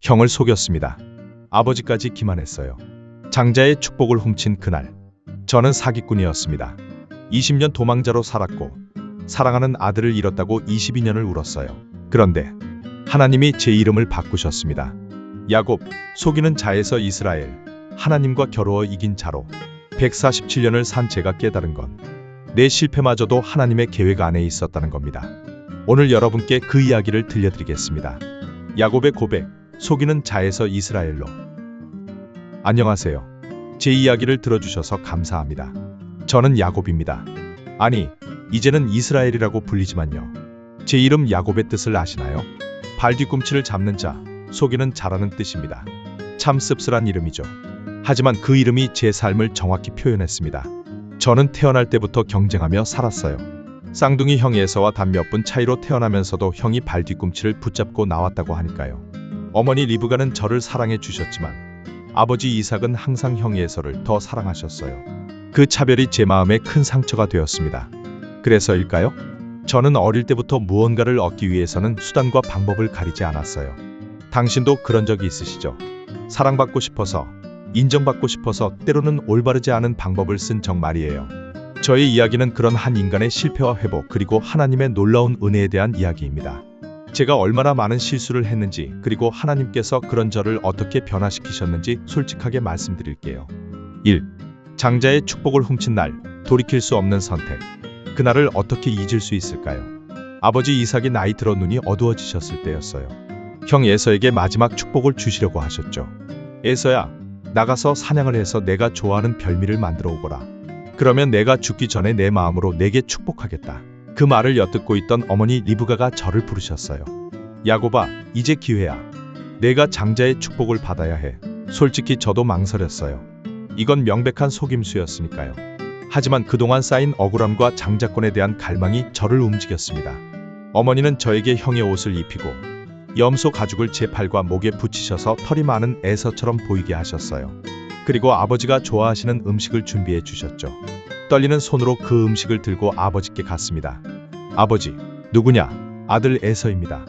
형을 속였습니다. 아버지까지 기만했어요. 장자의 축복을 훔친 그날, 저는 사기꾼이었습니다. 20년 도망자로 살았고 사랑하는 아들을 잃었다고 22년을 울었어요. 그런데 하나님이 제 이름을 바꾸셨습니다. 야곱, 속이는 자에서 이스라엘, 하나님과 겨루어 이긴 자로. 147년을 산 제가 깨달은 건 내 실패마저도 하나님의 계획 안에 있었다는 겁니다. 오늘 여러분께 그 이야기를 들려드리겠습니다. 야곱의 고백, 속이는 자에서 이스라엘로. 안녕하세요. 제 이야기를 들어주셔서 감사합니다. 저는 야곱입니다. 아니, 이제는 이스라엘이라고 불리지만요. 제 이름 야곱의 뜻을 아시나요? 발 뒤꿈치를 잡는 자, 속이는 자라는 뜻입니다. 참 씁쓸한 이름이죠. 하지만 그 이름이 제 삶을 정확히 표현했습니다. 저는 태어날 때부터 경쟁하며 살았어요. 쌍둥이 형 에서와 단 몇 분 차이로 태어나면서도 형이 발 뒤꿈치를 붙잡고 나왔다고 하니까요. 어머니 리브가는 저를 사랑해 주셨지만 아버지 이삭은 항상 형 에서를 더 사랑하셨어요. 그 차별이 제 마음에 큰 상처가 되었습니다. 그래서일까요? 저는 어릴 때부터 무언가를 얻기 위해서는 수단과 방법을 가리지 않았어요. 당신도 그런 적이 있으시죠? 사랑받고 싶어서, 인정받고 싶어서 때로는 올바르지 않은 방법을 쓴 적 말이에요. 저의 이야기는 그런 한 인간의 실패와 회복 그리고 하나님의 놀라운 은혜에 대한 이야기입니다. 제가 얼마나 많은 실수를 했는지 그리고 하나님께서 그런 저를 어떻게 변화시키셨는지 솔직하게 말씀드릴게요. 1. 장자의 축복을 훔친 날, 돌이킬 수 없는 선택. 그날을 어떻게 잊을 수 있을까요? 아버지 이삭이 나이 들어 눈이 어두워지셨을 때였어요. 형 에서에게 마지막 축복을 주시려고 하셨죠. 에서야, 나가서 사냥을 해서 내가 좋아하는 별미를 만들어 오거라. 그러면 내가 죽기 전에 내 마음으로 내게 축복하겠다. 그 말을 엿듣고 있던 어머니 리브가가 저를 부르셨어요. 야곱아, 이제 기회야. 내가 장자의 축복을 받아야 해. 솔직히 저도 망설였어요. 이건 명백한 속임수였으니까요. 하지만 그동안 쌓인 억울함과 장자권에 대한 갈망이 저를 움직였습니다. 어머니는 저에게 형의 옷을 입히고 염소 가죽을 제 팔과 목에 붙이셔서 털이 많은 에서처럼 보이게 하셨어요. 그리고 아버지가 좋아하시는 음식을 준비해 주셨죠. 떨리는 손으로 그 음식을 들고 아버지께 갔습니다. 아버지, 누구냐? 아들 에서입니다.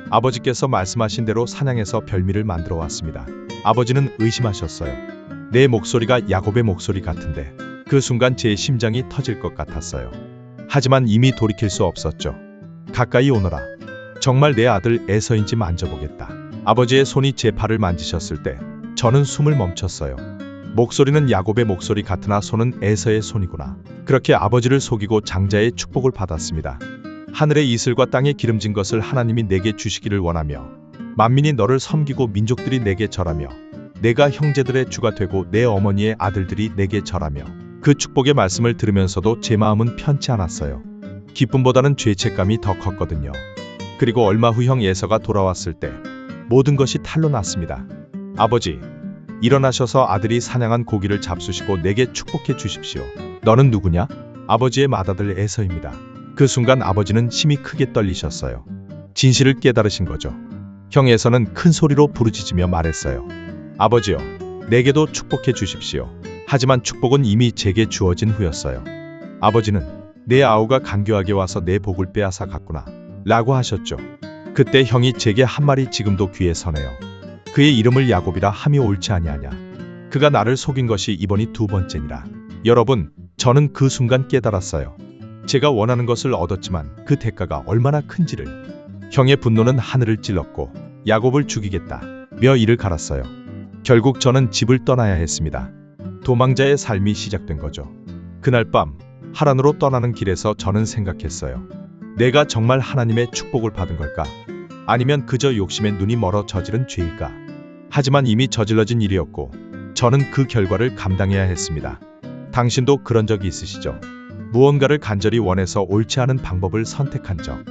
아버지께서 말씀하신 대로 사냥해서 별미를 만들어 왔습니다. 아버지는 의심하셨어요. 내 목소리가 야곱의 목소리 같은데. 그 순간 제 심장이 터질 것 같았어요. 하지만 이미 돌이킬 수 없었죠. 가까이 오너라. 정말 내 아들 에서인지 만져보겠다. 아버지의 손이 제 팔을 만지셨을 때 저는 숨을 멈췄어요. 목소리는 야곱의 목소리 같으나 손은 에서의 손이구나. 그렇게 아버지를 속이고 장자의 축복을 받았습니다. 하늘의 이슬과 땅에 기름진 것을 하나님이 내게 주시기를 원하며 만민이 너를 섬기고 민족들이 내게 절하며 내가 형제들의 주가 되고 내 어머니의 아들들이 내게 절하며. 그 축복의 말씀을 들으면서도 제 마음은 편치 않았어요. 기쁨보다는 죄책감이 더 컸거든요. 그리고 얼마 후 형 에서가 돌아왔을 때 모든 것이 탄로 났습니다. 아버지, 일어나셔서 아들이 사냥한 고기를 잡수시고 내게 축복해 주십시오. 너는 누구냐? 아버지의 맏아들 에서입니다. 그 순간 아버지는 힘이 크게 떨리셨어요. 진실을 깨달으신 거죠. 형 에서는 큰 소리로 부르짖으며 말했어요. 아버지여, 내게도 축복해 주십시오. 하지만 축복은 이미 제게 주어진 후였어요. 아버지는 내 아우가 간교하게 와서 내 복을 빼앗아 갔구나 라고 하셨죠. 그때 형이 제게 한 말이 지금도 귀에 서네요. 그의 이름을 야곱이라 함이 옳지 아니하냐. 그가 나를 속인 것이 이번이 두 번째니라. 여러분, 저는 그 순간 깨달았어요. 제가 원하는 것을 얻었지만 그 대가가 얼마나 큰지를. 형의 분노는 하늘을 찔렀고 야곱을 죽이겠다며 이를 갈았어요. 결국 저는 집을 떠나야 했습니다. 도망자의 삶이 시작된 거죠. 그날 밤 하란으로 떠나는 길에서 저는 생각했어요. 내가 정말 하나님의 축복을 받은 걸까? 아니면 그저 욕심에 눈이 멀어 저지른 죄일까? 하지만 이미 저질러진 일이었고 저는 그 결과를 감당해야 했습니다. 당신도 그런 적이 있으시죠? 무언가를 간절히 원해서 옳지 않은 방법을 선택한 적,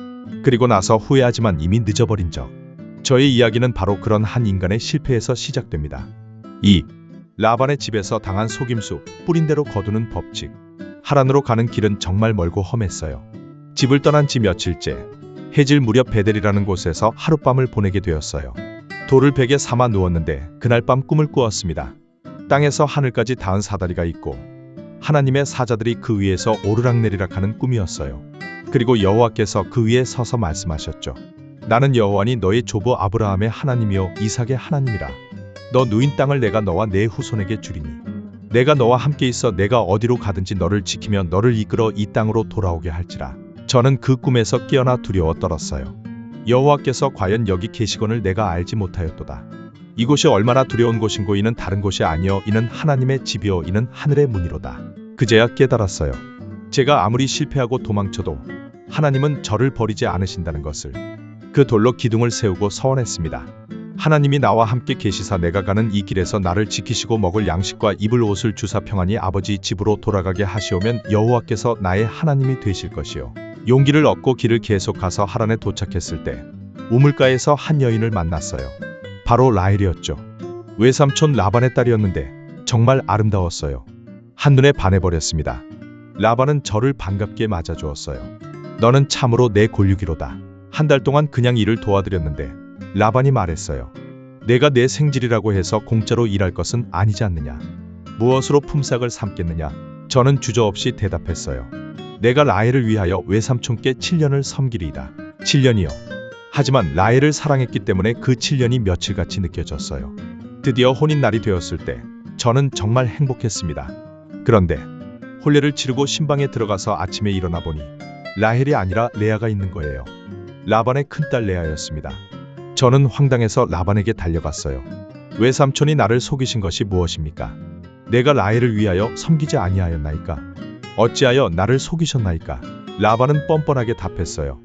그리고 나서 후회하지만 이미 늦어버린 적. 저의 이야기는 바로 그런 한 인간의 실패에서 시작됩니다. 2. 라반의 집에서 당한 속임수, 뿌린 대로 거두는 법칙. 하란으로 가는 길은 정말 멀고 험했어요. 집을 떠난 지 며칠째, 해질 무렵 베델이라는 곳에서 하룻밤을 보내게 되었어요. 돌을 베개 삼아 누웠는데 그날 밤 꿈을 꾸었습니다. 땅에서 하늘까지 닿은 사다리가 있고 하나님의 사자들이 그 위에서 오르락내리락 하는 꿈이었어요. 그리고 여호와께서 그 위에 서서 말씀하셨죠. 나는 여호와니 너의 조부 아브라함의 하나님이요 이삭의 하나님이라. 너 누인 땅을 내가 너와 내 후손에게 주리니 내가 너와 함께 있어 내가 어디로 가든지 너를 지키며 너를 이끌어 이 땅으로 돌아오게 할지라. 저는 그 꿈에서 깨어나 두려워 떨었어요. 여호와께서 과연 여기 계시건을 내가 알지 못하였도다. 이곳이 얼마나 두려운 곳인고 이는 다른 곳이 아니요 이는 하나님의 집이요 이는 하늘의 문이로다. 그제야 깨달았어요. 제가 아무리 실패하고 도망쳐도 하나님은 저를 버리지 않으신다는 것을. 그 돌로 기둥을 세우고 서원했습니다. 하나님이 나와 함께 계시사 내가 가는 이 길에서 나를 지키시고 먹을 양식과 입을 옷을 주사 평안히 아버지 집으로 돌아가게 하시오면 여호와께서 나의 하나님이 되실 것이요. 용기를 얻고 길을 계속 가서 하란에 도착했을 때 우물가에서 한 여인을 만났어요. 바로 라헬이었죠. 외삼촌 라반의 딸이었는데 정말 아름다웠어요. 한눈에 반해버렸습니다. 라반은 저를 반갑게 맞아주었어요. 너는 참으로 내 골육이로다. 한 달 동안 그냥 일을 도와드렸는데 라반이 말했어요. 내가 내 생질이라고 해서 공짜로 일할 것은 아니지 않느냐. 무엇으로 품삯을 삼겠느냐. 저는 주저없이 대답했어요. 내가 라헬을 위하여 외삼촌께 7년을 섬기리이다. 7년이요. 하지만 라헬을 사랑했기 때문에 그 7년이 며칠같이 느껴졌어요. 드디어 혼인날이 되었을 때 저는 정말 행복했습니다. 그런데 혼례를 치르고 신방에 들어가서 아침에 일어나 보니 라헬이 아니라 레아가 있는 거예요. 라반의 큰딸 레아였습니다. 저는 황당해서 라반에게 달려갔어요. 외삼촌이 나를 속이신 것이 무엇입니까? 내가 라헬을 위하여 섬기지 아니하였나이까? 어찌하여 나를 속이셨나이까? 라반은 뻔뻔하게 답했어요.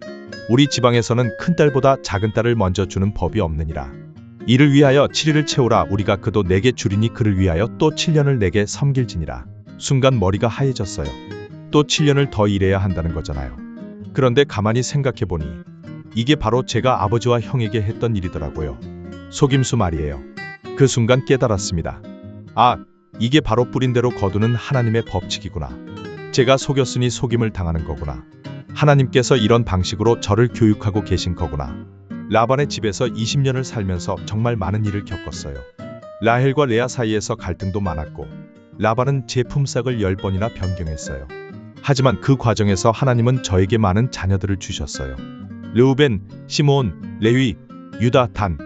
우리 지방에서는 큰딸보다 작은 딸을 먼저 주는 법이 없느니라. 이를 위하여 7일을 채우라. 우리가 그도 내게 주리니 그를 위하여 또 7년을 내게 섬길지니라. 순간 머리가 하얘졌어요. 또 7년을 더 일해야 한다는 거잖아요. 그런데 가만히 생각해보니 이게 바로 제가 아버지와 형에게 했던 일이더라고요. 속임수 말이에요. 그 순간 깨달았습니다. 아, 이게 바로 뿌린 대로 거두는 하나님의 법칙이구나. 제가 속였으니 속임을 당하는 거구나. 하나님께서 이런 방식으로 저를 교육하고 계신 거구나. 라반의 집에서 20년을 살면서 정말 많은 일을 겪었어요. 라헬과 레아 사이에서 갈등도 많았고 라반은 제 품삯을 10번이나 변경했어요. 하지만 그 과정에서 하나님은 저에게 많은 자녀들을 주셨어요. 르우벤, 시므온, 레위, 유다, 단,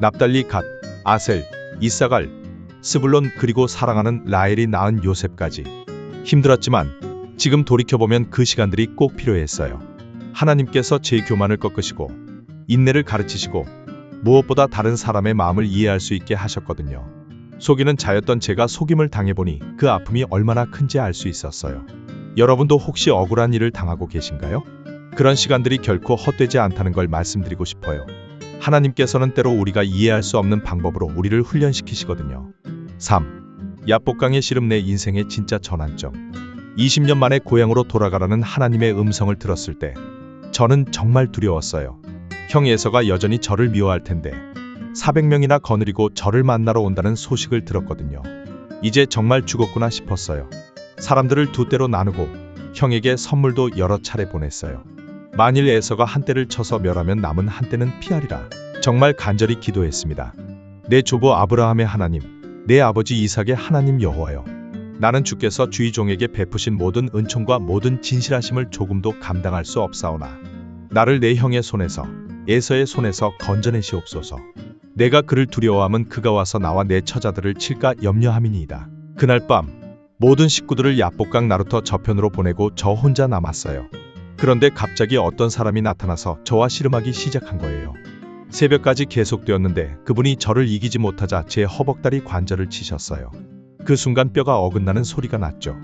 납달리, 갓, 아셀, 이사갈, 스불론 그리고 사랑하는 라헬이 낳은 요셉까지. 힘들었지만 지금 돌이켜보면 그 시간들이 꼭 필요했어요. 하나님께서 제 교만을 꺾으시고 인내를 가르치시고 무엇보다 다른 사람의 마음을 이해할 수 있게 하셨거든요. 속이는 자였던 제가 속임을 당해보니 그 아픔이 얼마나 큰지 알 수 있었어요. 여러분도 혹시 억울한 일을 당하고 계신가요? 그런 시간들이 결코 헛되지 않다는 걸 말씀드리고 싶어요. 하나님께서는 때로 우리가 이해할 수 없는 방법으로 우리를 훈련시키시거든요. 3. 야복강의 씨름 내 인생의 진짜 전환점. 20년 만에 고향으로 돌아가라는 하나님의 음성을 들었을 때 저는 정말 두려웠어요. 형 에서가 여전히 저를 미워할 텐데 400명이나 거느리고 저를 만나러 온다는 소식을 들었거든요. 이제 정말 죽었구나 싶었어요. 사람들을 두 때로 나누고 형에게 선물도 여러 차례 보냈어요. 만일 에서가 한 대를 쳐서 멸하면 남은 한 대는 피하리라. 정말 간절히 기도했습니다. 내 조부 아브라함의 하나님, 내 아버지 이삭의 하나님 여호와여. 나는 주께서 주의 종에게 베푸신 모든 은총과 모든 진실하심을 조금도 감당할 수 없사오나 나를 내 형의 손에서 에서의 손에서 건져내시옵소서. 내가 그를 두려워함은 그가 와서 나와 내 처자들을 칠까 염려함이니이다. 그날 밤 모든 식구들을 야복강 나루터 저편으로 보내고 저 혼자 남았어요. 그런데 갑자기 어떤 사람이 나타나서 저와 씨름하기 시작한 거예요. 새벽까지 계속되었는데 그분이 저를 이기지 못하자 제 허벅다리 관절을 치셨어요. 그 순간 뼈가 어긋나는 소리가 났죠.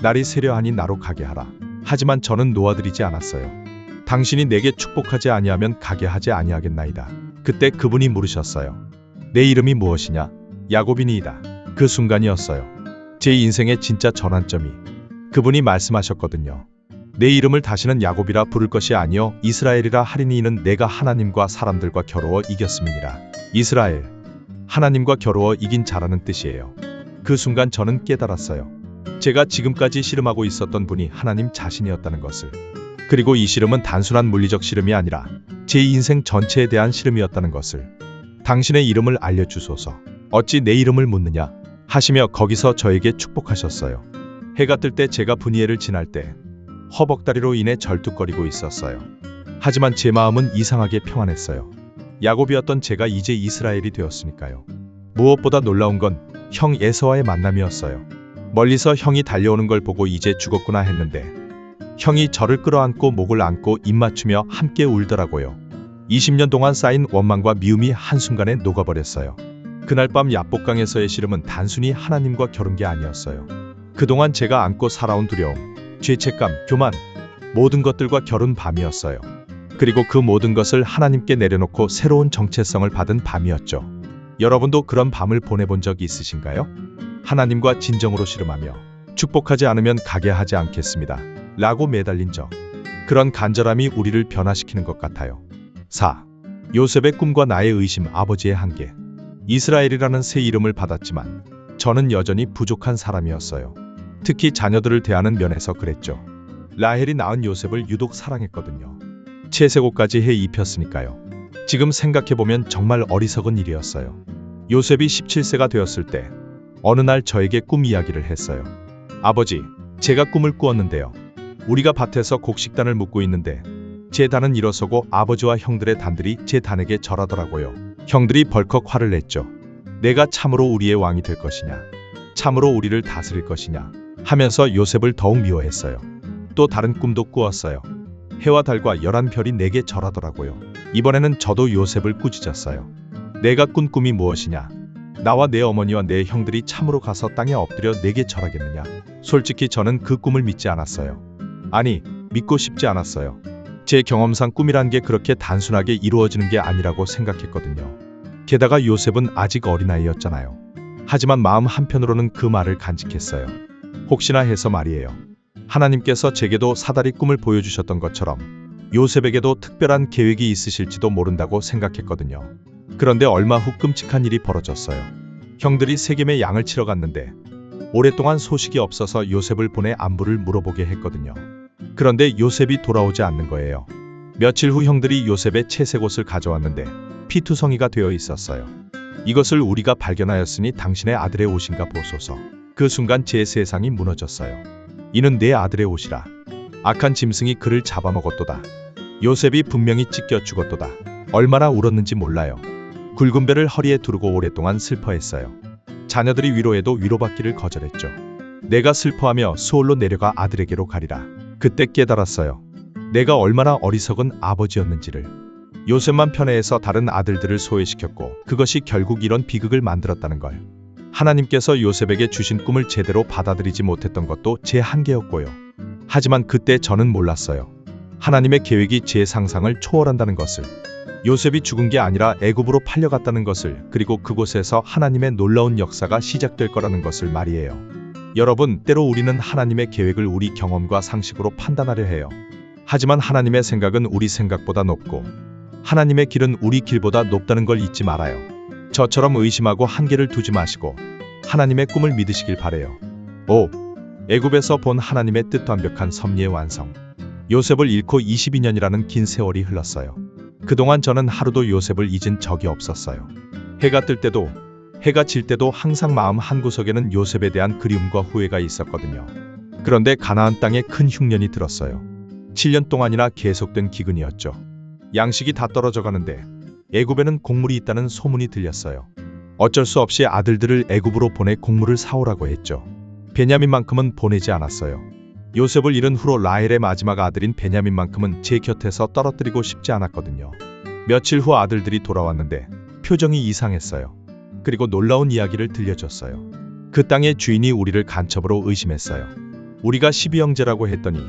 날이 새려하니 나로 가게 하라. 하지만 저는 놓아드리지 않았어요. 당신이 내게 축복하지 아니하면 가게 하지 아니하겠나이다. 그때 그분이 물으셨어요. 내 이름이 무엇이냐? 야곱이니이다. 그 순간이었어요. 제 인생의 진짜 전환점이. 그분이 말씀하셨거든요. 내 이름을 다시는 야곱이라 부를 것이 아니요 이스라엘이라 하리니 이는 내가 하나님과 사람들과 겨루어 이겼음이니라. 이스라엘, 하나님과 겨루어 이긴 자라는 뜻이에요. 그 순간 저는 깨달았어요. 제가 지금까지 씨름하고 있었던 분이 하나님 자신이었다는 것을. 그리고 이 씨름은 단순한 물리적 씨름이 아니라 제 인생 전체에 대한 씨름이었다는 것을. 당신의 이름을 알려주소서. 어찌 내 이름을 묻느냐? 하시며 거기서 저에게 축복하셨어요. 해가 뜰 때 제가 분이엘을 지날 때 허벅다리로 인해 절뚝거리고 있었어요. 하지만 제 마음은 이상하게 평안했어요. 야곱이었던 제가 이제 이스라엘이 되었으니까요. 무엇보다 놀라운 건 형 에서와의 만남이었어요. 멀리서 형이 달려오는 걸 보고 이제 죽었구나 했는데 형이 저를 끌어안고 목을 안고 입 맞추며 함께 울더라고요. 20년 동안 쌓인 원망과 미움이 한순간에 녹아버렸어요. 그날 밤 야복강에서의 시름은 단순히 하나님과 겨룬 게 아니었어요. 그동안 제가 안고 살아온 두려움, 죄책감, 교만, 모든 것들과 겨룬 밤이었어요. 그리고 그 모든 것을 하나님께 내려놓고 새로운 정체성을 받은 밤이었죠. 여러분도 그런 밤을 보내본 적 있으신가요? 하나님과 진정으로 씨름하며 축복하지 않으면 가게 하지 않겠습니다. 라고 매달린 적. 그런 간절함이 우리를 변화시키는 것 같아요. 4. 요셉의 꿈과 나의 의심, 아버지의 한계. 이스라엘이라는 새 이름을 받았지만 저는 여전히 부족한 사람이었어요. 특히 자녀들을 대하는 면에서 그랬죠. 라헬이 낳은 요셉을 유독 사랑했거든요. 채색옷까지 해 입혔으니까요. 지금 생각해보면 정말 어리석은 일이었어요. 요셉이 17세가 되었을 때 어느 날 저에게 꿈 이야기를 했어요. 아버지, 제가 꿈을 꾸었는데요. 우리가 밭에서 곡식단을 묶고 있는데 제 단은 일어서고 아버지와 형들의 단들이 제 단에게 절하더라고요. 형들이 벌컥 화를 냈죠. 내가 참으로 우리의 왕이 될 것이냐, 참으로 우리를 다스릴 것이냐 하면서 요셉을 더욱 미워했어요. 또 다른 꿈도 꾸었어요. 해와 달과 11별이 내게 절하더라고요. 이번에는 저도 요셉을 꾸짖었어요. 내가 꾼 꿈이 무엇이냐? 나와 내 어머니와 내 형들이 참으로 가서 땅에 엎드려 내게 절하겠느냐? 솔직히 저는 그 꿈을 믿지 않았어요. 아니, 믿고 싶지 않았어요. 제 경험상 꿈이란 게 그렇게 단순하게 이루어지는 게 아니라고 생각했거든요. 게다가 요셉은 아직 어린아이였잖아요. 하지만 마음 한편으로는 그 말을 간직했어요. 혹시나 해서 말이에요. 하나님께서 제게도 사다리 꿈을 보여주셨던 것처럼 요셉에게도 특별한 계획이 있으실지도 모른다고 생각했거든요. 그런데 얼마 후 끔찍한 일이 벌어졌어요. 형들이 세겜에 양을 치러 갔는데 오랫동안 소식이 없어서 요셉을 보내 안부를 물어보게 했거든요. 그런데 요셉이 돌아오지 않는 거예요. 며칠 후 형들이 요셉의 채색옷을 가져왔는데 피투성이가 되어 있었어요. 이것을 우리가 발견하였으니 당신의 아들의 옷인가 보소서. 그 순간 제 세상이 무너졌어요. 이는 내 아들의 옷이라. 악한 짐승이 그를 잡아먹었도다. 요셉이 분명히 찢겨 죽었도다. 얼마나 울었는지 몰라요. 굵은 배를 허리에 두르고 오랫동안 슬퍼했어요. 자녀들이 위로해도 위로받기를 거절했죠. 내가 슬퍼하며 수월로 내려가 아들에게로 가리라. 그때 깨달았어요. 내가 얼마나 어리석은 아버지였는지를. 요셉만 편애해서 다른 아들들을 소외시켰고 그것이 결국 이런 비극을 만들었다는 걸. 하나님께서 요셉에게 주신 꿈을 제대로 받아들이지 못했던 것도 제 한계였고요. 하지만 그때 저는 몰랐어요. 하나님의 계획이 제 상상을 초월한다는 것을. 요셉이 죽은 게 아니라 애굽으로 팔려갔다는 것을, 그리고 그곳에서 하나님의 놀라운 역사가 시작될 거라는 것을 말이에요. 여러분, 때로 우리는 하나님의 계획을 우리 경험과 상식으로 판단하려 해요. 하지만 하나님의 생각은 우리 생각보다 높고 하나님의 길은 우리 길보다 높다는 걸 잊지 말아요. 저처럼 의심하고 한계를 두지 마시고 하나님의 꿈을 믿으시길 바래요. 5. 애굽에서 본 하나님의 뜻, 완벽한 섭리의 완성. 요셉을 잃고 22년이라는 긴 세월이 흘렀어요. 그동안 저는 하루도 요셉을 잊은 적이 없었어요. 해가 뜰 때도 해가 질 때도 항상 마음 한구석에는 요셉에 대한 그리움과 후회가 있었거든요. 그런데 가나안 땅에 큰 흉년이 들었어요. 7년 동안이나 계속된 기근이었죠. 양식이 다 떨어져 가는데 애굽에는 곡물이 있다는 소문이 들렸어요. 어쩔 수 없이 아들들을 애굽으로 보내 곡물을 사오라고 했죠. 베냐민만큼은 보내지 않았어요. 요셉을 잃은 후로 라헬의 마지막 아들인 베냐민만큼은 제 곁에서 떨어뜨리고 싶지 않았거든요. 며칠 후 아들들이 돌아왔는데 표정이 이상했어요. 그리고 놀라운 이야기를 들려줬어요. 그 땅의 주인이 우리를 간첩으로 의심했어요. 우리가 12형제라고 했더니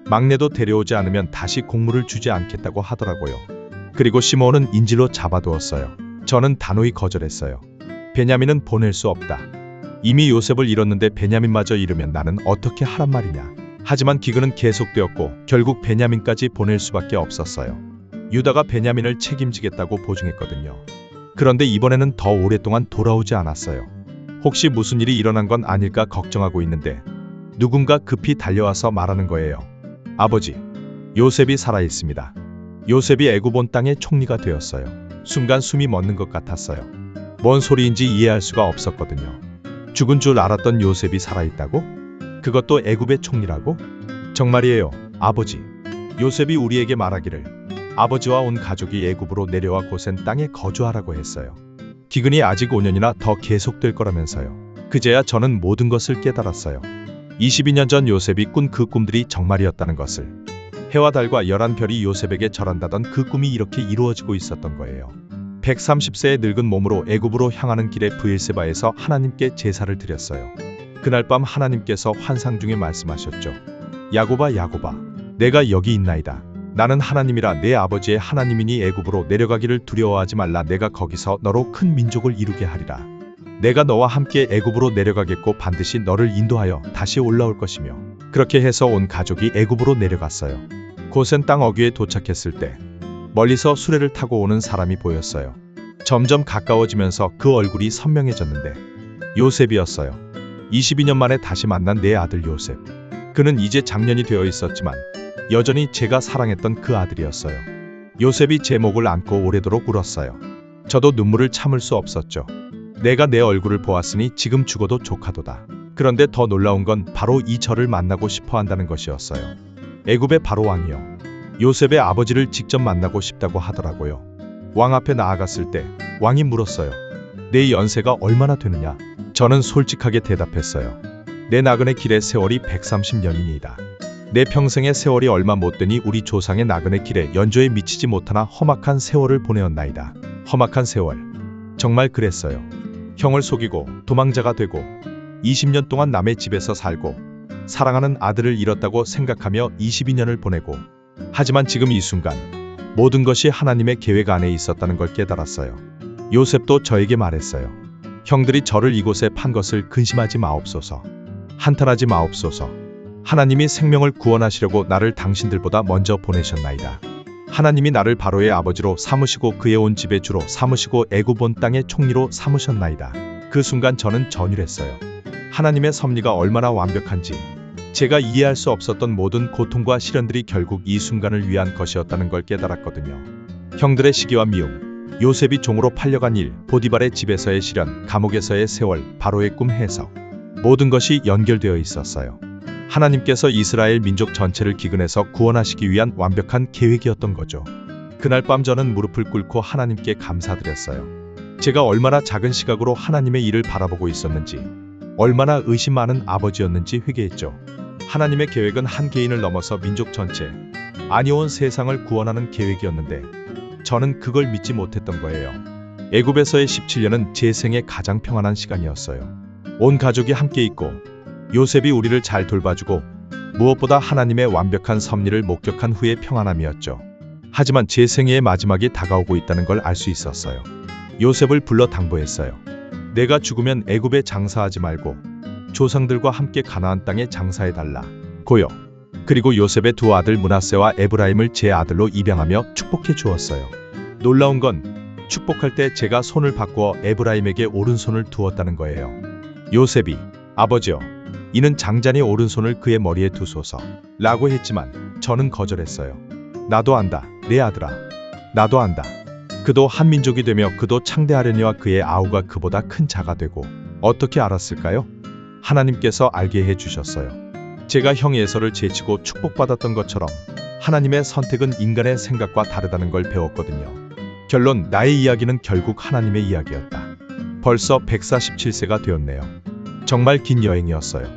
막내도 데려오지 않으면 다시 곡물을 주지 않겠다고 하더라고요. 그리고 시므온은 인질로 잡아두었어요. 저는 단호히 거절했어요. 베냐민은 보낼 수 없다. 이미 요셉을 잃었는데 베냐민마저 잃으면 나는 어떻게 하란 말이냐. 하지만 기근은 계속되었고 결국 베냐민까지 보낼 수밖에 없었어요. 유다가 베냐민을 책임지겠다고 보증했거든요. 그런데 이번에는 더 오랫동안 돌아오지 않았어요. 혹시 무슨 일이 일어난 건 아닐까 걱정하고 있는데 누군가 급히 달려와서 말하는 거예요. 아버지, 요셉이 살아있습니다. 요셉이 애굽 온 땅의 총리가 되었어요. 순간 숨이 멎는 것 같았어요. 뭔 소리인지 이해할 수가 없었거든요. 죽은 줄 알았던 요셉이 살아있다고? 그것도 애굽의 총리라고? 정말이에요, 아버지. 요셉이 우리에게 말하기를 아버지와 온 가족이 애굽으로 내려와 고센 땅에 거주하라고 했어요. 기근이 아직 5년이나 더 계속될 거라면서요. 그제야 저는 모든 것을 깨달았어요. 22년 전 요셉이 꾼 그 꿈들이 정말이었다는 것을. 해와 달과 11별이 요셉에게 절한다던 그 꿈이 이렇게 이루어지고 있었던 거예요. 130세의 늙은 몸으로 애굽으로 향하는 길에 브엘세바에서 하나님께 제사를 드렸어요. 그날 밤 하나님께서 환상 중에 말씀하셨죠. 야곱아 야곱아, 내가 여기 있나이다. 나는 하나님이라 내 아버지의 하나님이니 애굽으로 내려가기를 두려워하지 말라. 내가 거기서 너로 큰 민족을 이루게 하리라. 내가 너와 함께 애굽으로 내려가겠고 반드시 너를 인도하여 다시 올라올 것이며. 그렇게 해서 온 가족이 애굽으로 내려갔어요. 고센 땅 어귀에 도착했을 때 멀리서 수레를 타고 오는 사람이 보였어요. 점점 가까워지면서 그 얼굴이 선명해졌는데 요셉이었어요. 22년 만에 다시 만난 내 아들 요셉. 그는 이제 장년이 되어 있었지만 여전히 제가 사랑했던 그 아들이었어요. 요셉이 제 목을 안고 오래도록 울었어요. 저도 눈물을 참을 수 없었죠. 내가 내 얼굴을 보았으니 지금 죽어도 족하도다. 그런데 더 놀라운 건 바로 이 저를 만나고 싶어 한다는 것이었어요. 애굽의 바로 왕이요. 요셉의 아버지를 직접 만나고 싶다고 하더라고요. 왕 앞에 나아갔을 때 왕이 물었어요. 내 연세가 얼마나 되느냐? 저는 솔직하게 대답했어요. 내 나그네 길의 세월이 130년이니이다. 내 평생의 세월이 얼마 못 되니 우리 조상의 나그네 길에 연조에 미치지 못하나 험악한 세월을 보내었나이다. 험악한 세월. 정말 그랬어요. 형을 속이고 도망자가 되고 20년 동안 남의 집에서 살고 사랑하는 아들을 잃었다고 생각하며 22년을 보내고, 하지만 지금 이 순간 모든 것이 하나님의 계획 안에 있었다는 걸 깨달았어요. 요셉도 저에게 말했어요. 형들이 저를 이곳에 판 것을 근심하지 마옵소서. 한탄하지 마옵소서. 하나님이 생명을 구원하시려고 나를 당신들보다 먼저 보내셨나이다. 하나님이 나를 바로의 아버지로 삼으시고 그의 온 집의 주로 삼으시고 애굽 온 땅의 총리로 삼으셨나이다. 그 순간 저는 전율했어요. 하나님의 섭리가 얼마나 완벽한지, 제가 이해할 수 없었던 모든 고통과 시련들이 결국 이 순간을 위한 것이었다는 걸 깨달았거든요. 형들의 시기와 미움, 요셉이 종으로 팔려간 일, 보디발의 집에서의 시련, 감옥에서의 세월, 바로의 꿈 해석, 모든 것이 연결되어 있었어요. 하나님께서 이스라엘 민족 전체를 기근에서 구원하시기 위한 완벽한 계획이었던 거죠. 그날 밤 저는 무릎을 꿇고 하나님께 감사드렸어요. 제가 얼마나 작은 시각으로 하나님의 일을 바라보고 있었는지, 얼마나 의심 많은 아버지였는지 회개했죠. 하나님의 계획은 한 개인을 넘어서 민족 전체, 아니 온 세상을 구원하는 계획이었는데 저는 그걸 믿지 못했던 거예요. 애굽에서의 17년은 제 생애 가장 평안한 시간이었어요. 온 가족이 함께 있고 요셉이 우리를 잘 돌봐주고 무엇보다 하나님의 완벽한 섭리를 목격한 후의 평안함이었죠. 하지만 제 생애의 마지막이 다가오고 있다는 걸 알 수 있었어요. 요셉을 불러 당부했어요. 내가 죽으면 애굽에 장사하지 말고 조상들과 함께 가나안 땅에 장사해달라. 고요. 그리고 요셉의 두 아들 므낫세와 에브라임을 제 아들로 입양하며 축복해 주었어요. 놀라운 건 축복할 때 제가 손을 바꾸어 에브라임에게 오른손을 두었다는 거예요. 요셉이 아버지여, 이는 장자니 오른손을 그의 머리에 두소서 라고 했지만 저는 거절했어요. 나도 안다, 내 아들아. 나도 안다. 그도 한 민족이 되며 그도 창대하려니와 그의 아우가 그보다 큰 자가 되고. 어떻게 알았을까요? 하나님께서 알게 해주셨어요. 제가 형 에서를 제치고 축복받았던 것처럼 하나님의 선택은 인간의 생각과 다르다는 걸 배웠거든요. 결론, 나의 이야기는 결국 하나님의 이야기였다. 벌써 147세가 되었네요. 정말 긴 여행이었어요.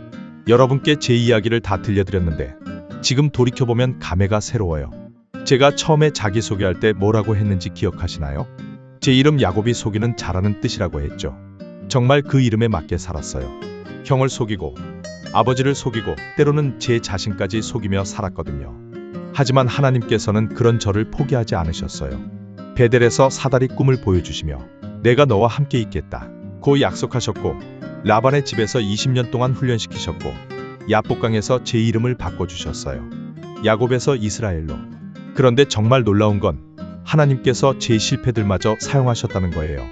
여러분께 제 이야기를 다 들려드렸는데 지금 돌이켜보면 감회가 새로워요. 제가 처음에 자기소개할 때 뭐라고 했는지 기억하시나요? 제 이름 야곱이 속이는 자라는 뜻이라고 했죠. 정말 그 이름에 맞게 살았어요. 형을 속이고 아버지를 속이고 때로는 제 자신까지 속이며 살았거든요. 하지만 하나님께서는 그런 저를 포기하지 않으셨어요. 베델에서 사다리 꿈을 보여주시며 내가 너와 함께 있겠다 고 약속하셨고, 라반의 집에서 20년 동안 훈련시키셨고, 야복강에서 제 이름을 바꿔주셨어요. 야곱에서 이스라엘로. 그런데 정말 놀라운 건 하나님께서 제 실패들마저 사용하셨다는 거예요.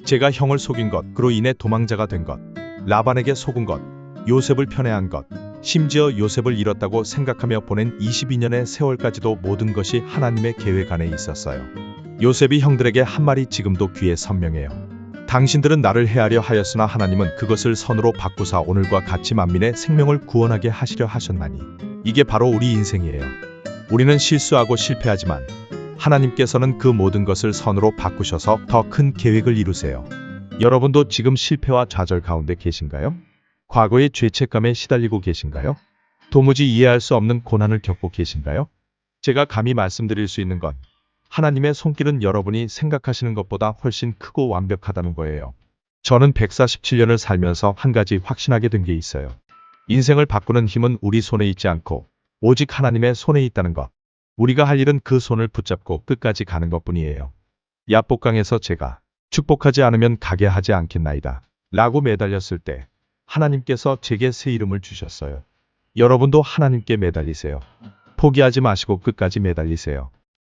제가 형을 속인 것, 그로 인해 도망자가 된 것, 라반에게 속은 것, 요셉을 편애한 것, 심지어 요셉을 잃었다고 생각하며 보낸 22년의 세월까지도 모든 것이 하나님의 계획 안에 있었어요. 요셉이 형들에게 한 말이 지금도 귀에 선명해요. 당신들은 나를 해하려 하였으나 하나님은 그것을 선으로 바꾸사 오늘과 같이 만민의 생명을 구원하게 하시려 하셨나니. 이게 바로 우리 인생이에요. 우리는 실수하고 실패하지만 하나님께서는 그 모든 것을 선으로 바꾸셔서 더 큰 계획을 이루세요. 여러분도 지금 실패와 좌절 가운데 계신가요? 과거의 죄책감에 시달리고 계신가요? 도무지 이해할 수 없는 고난을 겪고 계신가요? 제가 감히 말씀드릴 수 있는 건 하나님의 손길은 여러분이 생각하시는 것보다 훨씬 크고 완벽하다는 거예요. 저는 147년을 살면서 한 가지 확신하게 된 게 있어요. 인생을 바꾸는 힘은 우리 손에 있지 않고 오직 하나님의 손에 있다는 것. 우리가 할 일은 그 손을 붙잡고 끝까지 가는 것뿐이에요. 야복강에서 제가 축복하지 않으면 가게 하지 않겠나이다 라고 매달렸을 때 하나님께서 제게 새 이름을 주셨어요. 여러분도 하나님께 매달리세요. 포기하지 마시고 끝까지 매달리세요.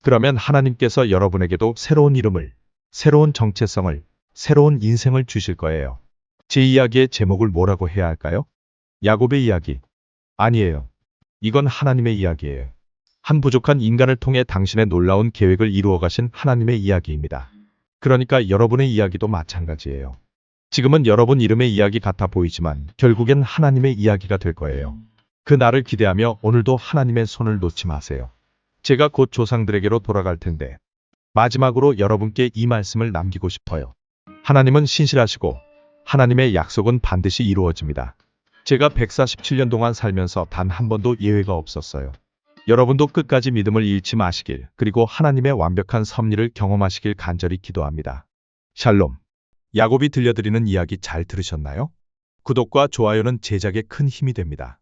그러면 하나님께서 여러분에게도 새로운 이름을, 새로운 정체성을, 새로운 인생을 주실 거예요. 제 이야기의 제목을 뭐라고 해야 할까요? 야곱의 이야기. 아니에요. 이건 하나님의 이야기예요. 한 부족한 인간을 통해 당신의 놀라운 계획을 이루어 가신 하나님의 이야기입니다. 그러니까 여러분의 이야기도 마찬가지예요. 지금은 여러분 이름의 이야기 같아 보이지만 결국엔 하나님의 이야기가 될 거예요. 그 날을 기대하며 오늘도 하나님의 손을 놓지 마세요. 제가 곧 조상들에게로 돌아갈 텐데 마지막으로 여러분께 이 말씀을 남기고 싶어요. 하나님은 신실하시고 하나님의 약속은 반드시 이루어집니다. 제가 147년 동안 살면서 단 한 번도 예외가 없었어요. 여러분도 끝까지 믿음을 잃지 마시길, 그리고 하나님의 완벽한 섭리를 경험하시길 간절히 기도합니다. 샬롬. 야곱이 들려드리는 이야기 잘 들으셨나요? 구독과 좋아요는 제작에 큰 힘이 됩니다.